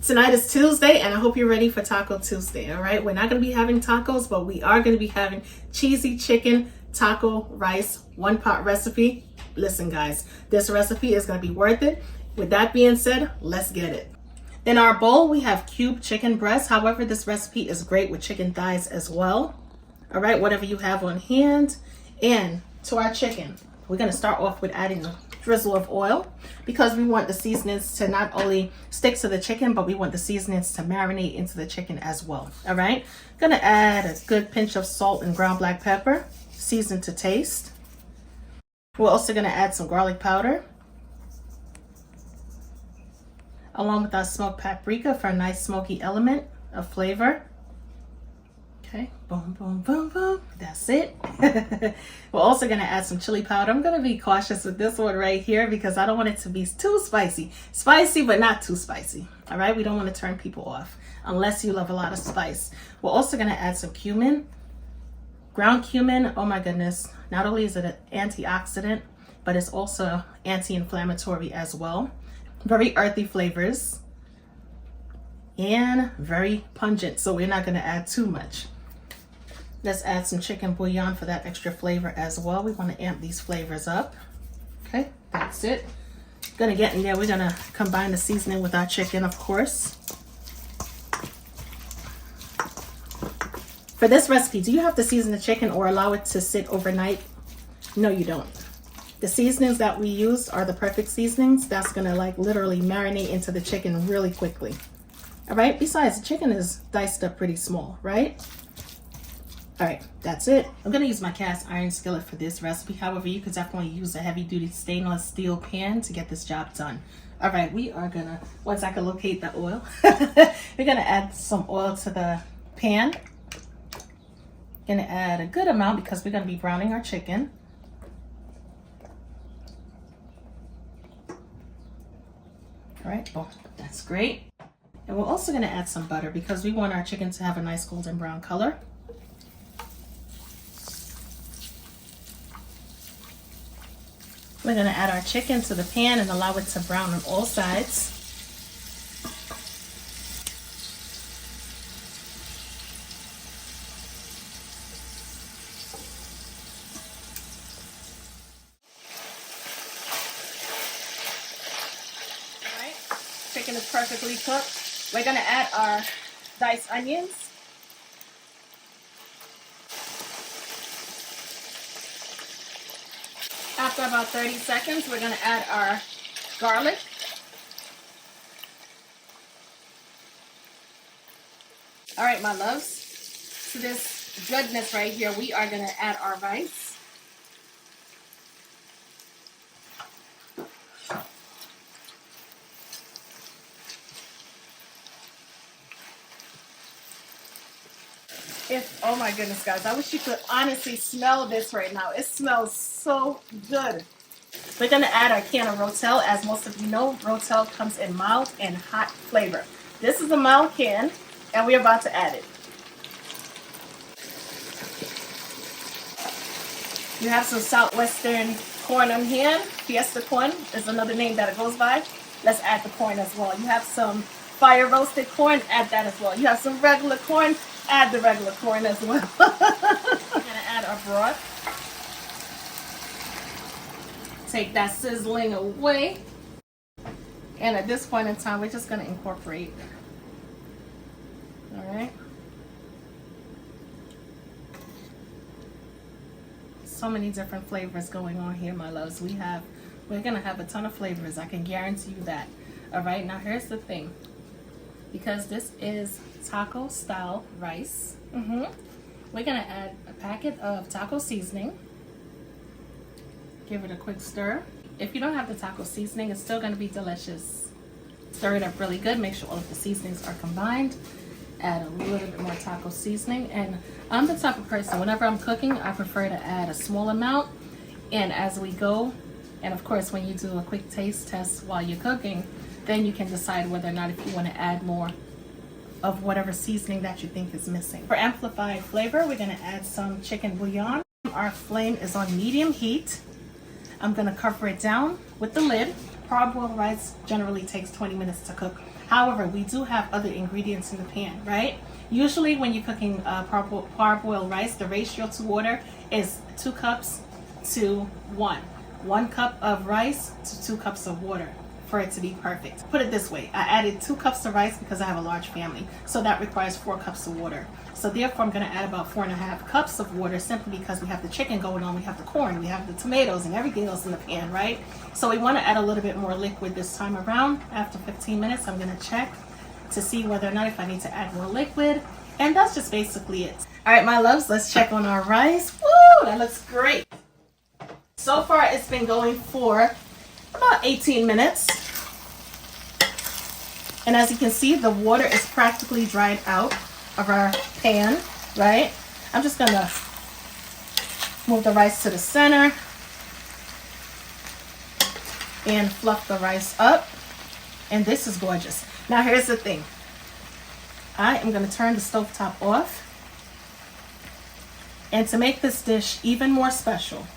Tonight is Tuesday, and I hope you're ready for Taco Tuesday, all right? We're not going to be having tacos, but we are going to be having cheesy chicken taco rice one-pot recipe. Listen, guys, this recipe is going to be worth it. With that being said, let's get it. In our bowl, we have cubed chicken breast. However, this recipe is great with chicken thighs as well. All right, whatever you have on hand. And to our chicken, we're going to start off with adding a drizzle of oil because we want the seasonings to not only stick to the chicken, but we want the seasonings to marinate into the chicken as well. All right, going to add a good pinch of salt and ground black pepper, seasoned to taste. We're also going to add some garlic powder along with our smoked paprika for a nice smoky element of flavor. Okay, boom, boom, boom, boom. That's it. We're also going to add some chili powder. I'm going to be cautious with this one right here because I don't want it to be too spicy. Spicy, but not too spicy. All right, we don't want to turn people off unless you love a lot of spice. We're also going to add some cumin. Ground cumin, oh my goodness. Not only is it an antioxidant, but it's also anti-inflammatory as well. Very earthy flavors and very pungent, so we're not going to add too much. Let's add some chicken bouillon for that extra flavor as well. We want to amp these flavors up. Okay, that's it. Gonna get in there. We're gonna combine the seasoning with our chicken, of course. For this recipe, do you have to season the chicken or allow it to sit overnight? No, you don't. The seasonings that we use are the perfect seasonings. That's gonna like literally marinate into the chicken really quickly. All right, besides the chicken is diced up pretty small, right? All right, that's it. I'm gonna use my cast iron skillet for this recipe. However, you could definitely use a heavy duty stainless steel pan to get this job done. All right, we are gonna, once I can locate the oil, we're gonna add some oil to the pan. Gonna add a good amount because we're gonna be browning our chicken. All right, boom, that's great. And we're also gonna add some butter because we want our chicken to have a nice golden brown color. We're gonna add our chicken to the pan and allow it to brown on all sides. Chicken is perfectly cooked. We're gonna add our diced onions. After about 30 seconds, we're gonna add our garlic. All right, my loves, to this goodness right here, we are gonna add our rice. Oh my goodness, guys, I wish you could honestly smell this right now. It smells so good. We're gonna add our can of Rotel. As most of you know, Rotel comes in mild and hot flavor. This is a mild can, and we're about to add it. You have some southwestern corn on hand. Fiesta corn is another name that it goes by. Let's add the corn as well. You have some fire roasted corn, add that as well. You have some regular corn, add the regular corn as well. We're gonna add our broth. Take that sizzling away. And at this point in time, we're just gonna incorporate. All right. So many different flavors going on here, my loves. We're gonna have a ton of flavors. I can guarantee you that. All right, now here's the thing. Because this is taco style rice, we're gonna add a packet of taco seasoning. Give it a quick stir. If you don't have the taco seasoning, it's still gonna be delicious. Stir it up really good. Make sure all of the seasonings are combined. Add a little bit more taco seasoning. And I'm the type of person, whenever I'm cooking, I prefer to add a small amount. And as we go, and of course, when you do a quick taste test while you're cooking, then you can decide whether or not if you want to add more of whatever seasoning that you think is missing. For amplified flavor, we're going to add some chicken bouillon. Our flame is on medium heat. I'm going to cover it down with the lid. Parboiled rice generally takes 20 minutes to cook. However, we do have other ingredients in the pan, right? Usually when you're cooking parboiled rice, the ratio to water is 2 cups to 1. 1 cup of rice to 2 cups of water for it to be perfect. Put it this way, I added 2 cups of rice because I have a large family, so that requires 4 cups of water. So therefore I'm going to add about 4.5 cups of water, simply because we have the chicken going on, we have the corn, we have the tomatoes and everything else in the pan, right? So we want to add a little bit more liquid this time around. After 15 minutes I'm going to check to see whether or not if I need to add more liquid, and that's just basically it. All right, my loves, let's check on our rice. Woo, that looks great. So far it's been going for about 18 minutes. And as you can see, the water is practically dried out of our pan, right? I'm just gonna move the rice to the center and fluff the rice up. And this is gorgeous. Now here's the thing. I am gonna turn the stovetop off. And to make this dish even more special,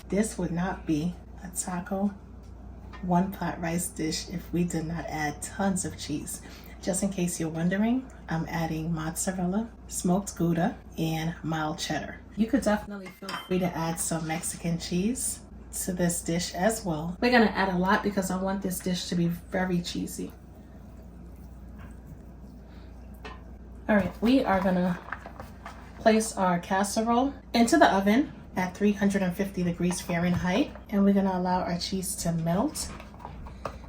this would not be a taco one-pot rice dish if we did not add tons of cheese. Just in case you're wondering, I'm adding mozzarella, smoked Gouda, and mild cheddar. You could definitely feel free to add some Mexican cheese to this dish as well. We're gonna add a lot because I want this dish to be very cheesy. All right, we are gonna place our casserole into the oven at 350 degrees Fahrenheit, and we're gonna allow our cheese to melt.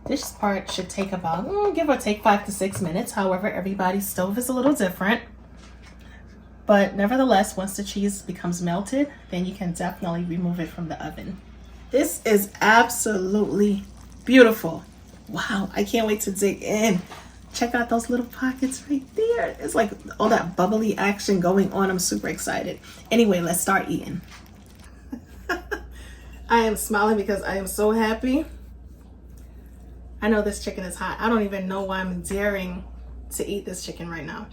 This part should take about, give or take 5 to 6 minutes. However, everybody's stove is a little different. But nevertheless, once the cheese becomes melted, then you can definitely remove it from the oven. This is absolutely beautiful. Wow, I can't wait to dig in. Check out those little pockets right there. It's like all that bubbly action going on. I'm super excited. Anyway, let's start eating. I am smiling because I am so happy. I know this chicken is hot. I don't even know why I'm daring to eat this chicken right now.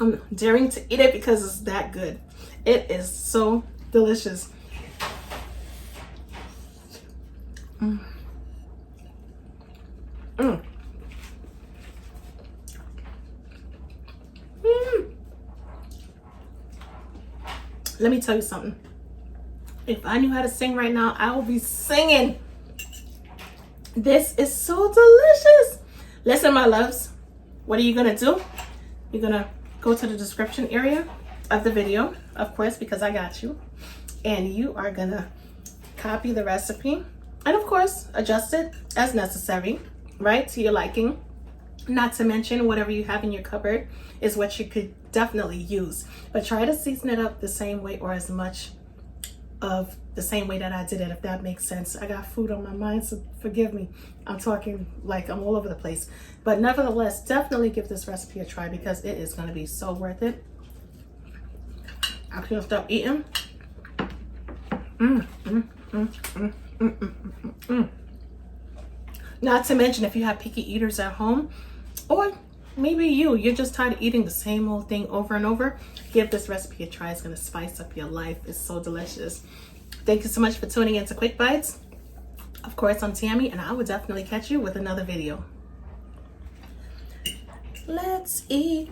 I'm daring to eat it because it's that good. It is so delicious. Let me tell you something. If I knew how to sing right now, I would be singing. This is so delicious. Listen, my loves, what are you gonna do? You're gonna go to the description area of the video, of course, because I got you. And you are gonna copy the recipe and of course adjust it as necessary, right, to your liking. Not to mention whatever you have in your cupboard is what you could definitely use, but try to season it up the same way or as much of the same way that I did it, if that makes sense. I got food on my mind, so forgive me. I'm talking like I'm all over the place, but nevertheless, definitely give this recipe a try because it is going to be so worth it. I can't stop eating. Not to mention, if you have picky eaters at home, or maybe you're just tired of eating the same old thing over and over, give this recipe a try. It's going to spice up your life. It's so delicious. Thank you so much for tuning in to Quick Bites. Of course, I'm Tammy, and I will definitely catch you with another video. Let's eat.